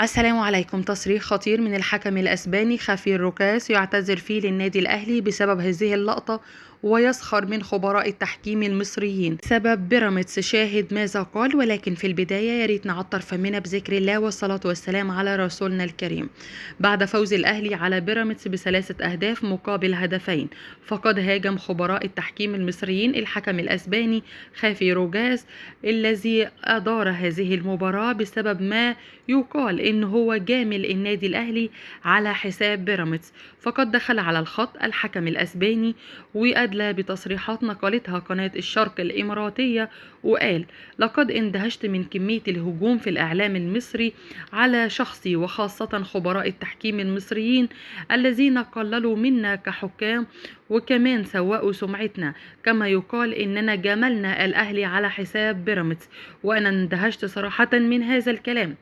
السلام عليكم. تصريح خطير من الحكم الأسباني خافير روكاس يعتذر فيه للنادي الأهلي بسبب هذه اللقطة ويسخر من خبراء التحكيم المصريين سبب بيراميدز. شاهد ماذا قال. ولكن في البداية ياريت نعطر فمنا بذكر الله والصلاة والسلام على رسولنا الكريم. بعد فوز الأهلي على بيراميدز ب3 أهداف مقابل هدفين، فقد هاجم خبراء التحكيم المصريين الحكم الأسباني خافي روجاز الذي أدار هذه المباراة بسبب ما يقال إن هو جامل النادي الأهلي على حساب بيراميدز. فقد دخل على الخط الحكم الأسباني وأدلى بتصريحات نقلتها قناة الشرق الإماراتية وقال: لقد اندهشت من كمية الهجوم في الإعلام المصري على شخصي، وخاصة خبراء التحكيم المصريين الذين قللوا منا كحكام وكمان سوءوا سمعتنا، كما يقال إننا جاملنا الأهلي على حساب بيراميدز. وأنا اندهشت صراحة من هذا الكلام،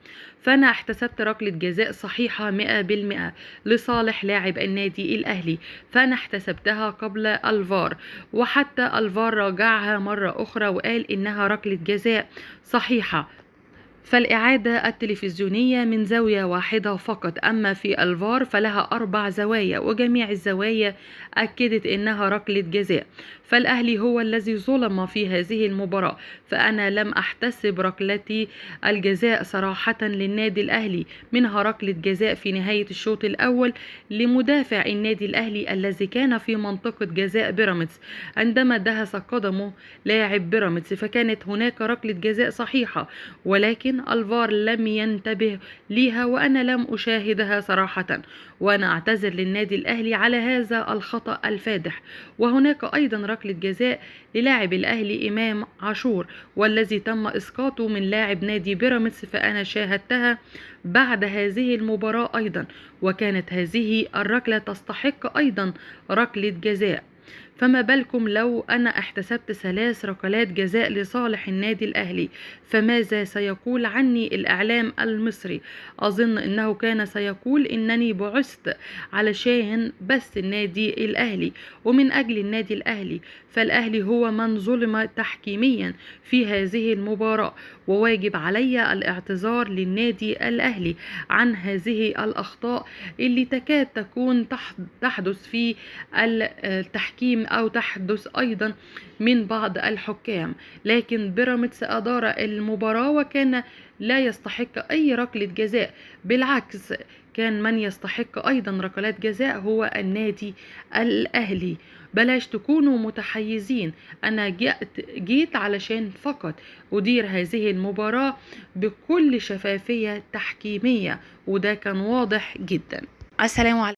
فأنا احتسبت ركلة جزاء صحيحة 100% لصالح لاعب النادي الأهلي، فأنا احتسبتها قبل الفار، وحتى الفار راجعها مرة أخرى وقال إنها ركلة جزاء صحيحة. فالإعادة التلفزيونية من زاوية واحدة فقط، أما في الفار فلها 4 زوايا وجميع الزوايا أكدت إنها ركلة جزاء. فالأهلي هو الذي ظلم في هذه المباراة، فأنا لم أحتسب ركلتي الجزاء صراحة للنادي الأهلي، منها ركلة جزاء في نهاية الشوط الأول لمدافع النادي الأهلي الذي كان في منطقة جزاء بيراميدز عندما دهس قدمه لاعب بيراميدز، فكانت هناك ركلة جزاء صحيحة، ولكن الفار لم ينتبه ليها وأنا لم أشاهدها صراحة، وأنا أعتذر للنادي الأهلي على هذا الخطأ الفادح. وهناك أيضا ركلة جزاء للاعب الأهلي إمام عاشور والذي تم إسقاطه من لاعب نادي بيراميدز، فأنا شاهدتها بعد هذه المباراة أيضا، وكانت هذه الركلة تستحق أيضا ركلة جزاء. فما بالكم لو أنا احتسبت 3 ركلات جزاء لصالح النادي الأهلي، فماذا سيقول عني الإعلام المصري؟ أظن أنه كان سيقول إنني بعثت علشان بس النادي الأهلي ومن أجل النادي الأهلي، فالأهلي هو من ظلم تحكيميا في هذه المباراة، وواجب علي الاعتذار للنادي الأهلي عن هذه الأخطاء اللي تكاد تكون تحدث في التحكيم أو تحدث أيضا من بعض الحكام. لكن بيراميدز أدار المباراة وكان لا يستحق أي ركلة جزاء، بالعكس كان من يستحق أيضا ركلات جزاء هو النادي الأهلي. بلاش تكونوا متحيزين، أنا جيت علشان فقط أدير هذه المباراة بكل شفافية تحكيمية، وده كان واضح جدا. السلام عليكم.